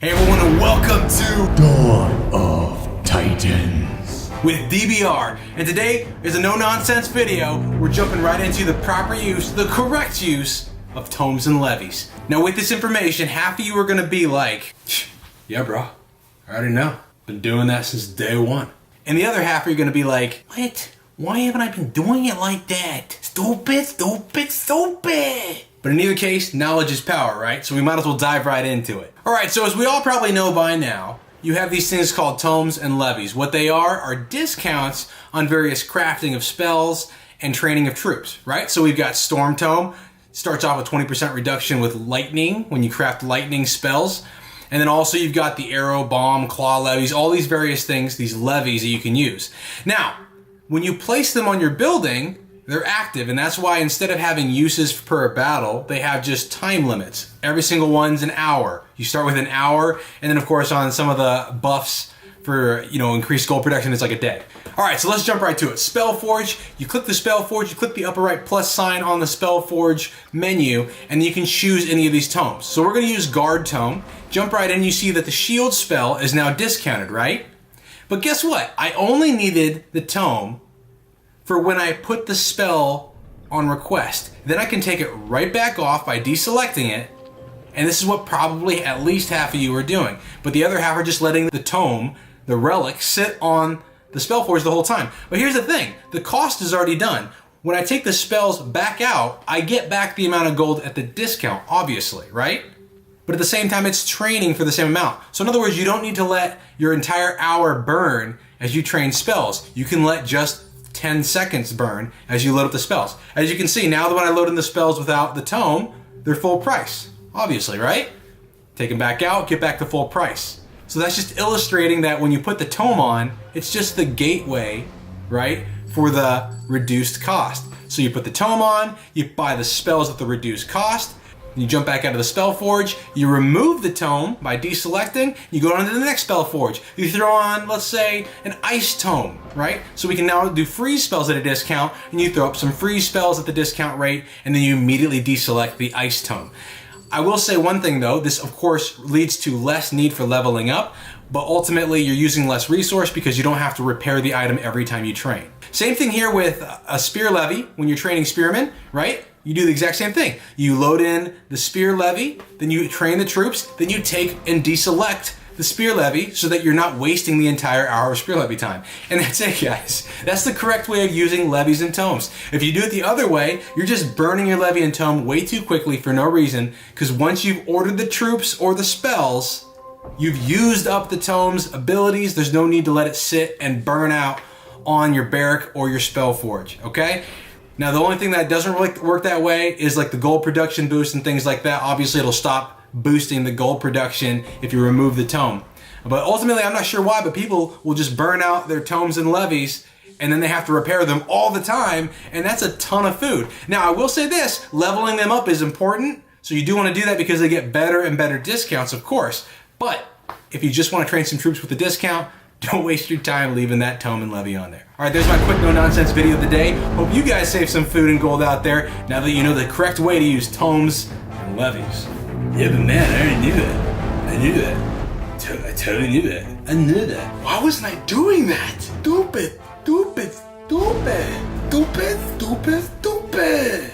Hey everyone, and welcome to Dawn of Titans with DBR. And today is a no-nonsense video. We're jumping right into the proper use, the correct use of tomes and levies. Now with this information, half of you are gonna be like, yeah bro, I already know. Been doing that since day one. And the other half are gonna be like, what? Why haven't I been doing it like that? Stupid, stupid, stupid. But in either case, knowledge is power, right? So we might as well dive right into it. All right, so as we all probably know by now, you have these things called tomes and levies. What they are discounts on various crafting of spells and training of troops, right? So we've got Storm Tome, starts off with 20% reduction with lightning when you craft lightning spells. And then also you've got the arrow, bomb, claw levies, all these various things, these levies that you can use. Now, when you place them on your building, they're active, and that's why instead of having uses per battle, they have just time limits. Every single one's an hour. You start with an hour, and then of course on some of the buffs for, increased gold production, it's like a day. All right, so let's jump right to it. Spellforge, you click the Spellforge, you click the upper right plus sign on the Spellforge menu, and you can choose any of these tomes. So we're gonna use Guard Tome. Jump right in, you see that the shield spell is now discounted, right? But guess what? I only needed the tome for when I put the spell on request. Then I can take it right back off by deselecting it, and this is what probably at least half of you are doing. But the other half are just letting the tome, the relic, sit on the Spellforge the whole time. But here's the thing, the cost is already done. When I take the spells back out, I get back the amount of gold at the discount, obviously, right? But at the same time, it's training for the same amount. So in other words, you don't need to let your entire hour burn as you train spells. You can let just 10 seconds burn as you load up the spells. As you can see, now that when I load in the spells without the tome, they're full price, obviously, right? Take them back out, get back to full price. So that's just illustrating that when you put the tome on, it's just the gateway, right, for the reduced cost. So you put the tome on, you buy the spells at the reduced cost, you jump back out of the Spellforge, you remove the tome by deselecting, you go on to the next Spellforge. You throw on, let's say, an Ice Tome, right? So we can now do freeze spells at a discount, and you throw up some freeze spells at the discount rate, and then you immediately deselect the Ice Tome. I will say one thing though, this of course leads to less need for leveling up, but ultimately you're using less resource because you don't have to repair the item every time you train. Same thing here with a Spear Levy when you're training Spearmen, right? You do the exact same thing. You load in the Spear Levy, then you train the troops, then you take and deselect the Spear Levy so that you're not wasting the entire hour of Spear Levy time. And that's it, guys. That's the correct way of using levies and tomes. If you do it the other way, you're just burning your levy and tome way too quickly for no reason, because once you've ordered the troops or the spells, you've used up the tome's abilities. There's no need to let it sit and burn out on your barrack or your Spellforge, okay? Now the only thing that doesn't really work that way is like the gold production boost and things like that. Obviously it'll stop boosting the gold production if you remove the tome. But ultimately, I'm not sure why, but people will just burn out their tomes and levies and then they have to repair them all the time, and that's a ton of food. Now I will say this, leveling them up is important, so you do want to do that because they get better and better discounts, of course. But if you just want to train some troops with a discount, don't waste your time leaving that tome and levy on there. All right, there's my quick no-nonsense video of the day. Hope you guys save some food and gold out there now that you know the correct way to use tomes and levies. Yeah, but man, I already knew that. I knew that. I totally knew that. I knew that. Why wasn't I doing that? Stupid, stupid, stupid, stupid, stupid, stupid.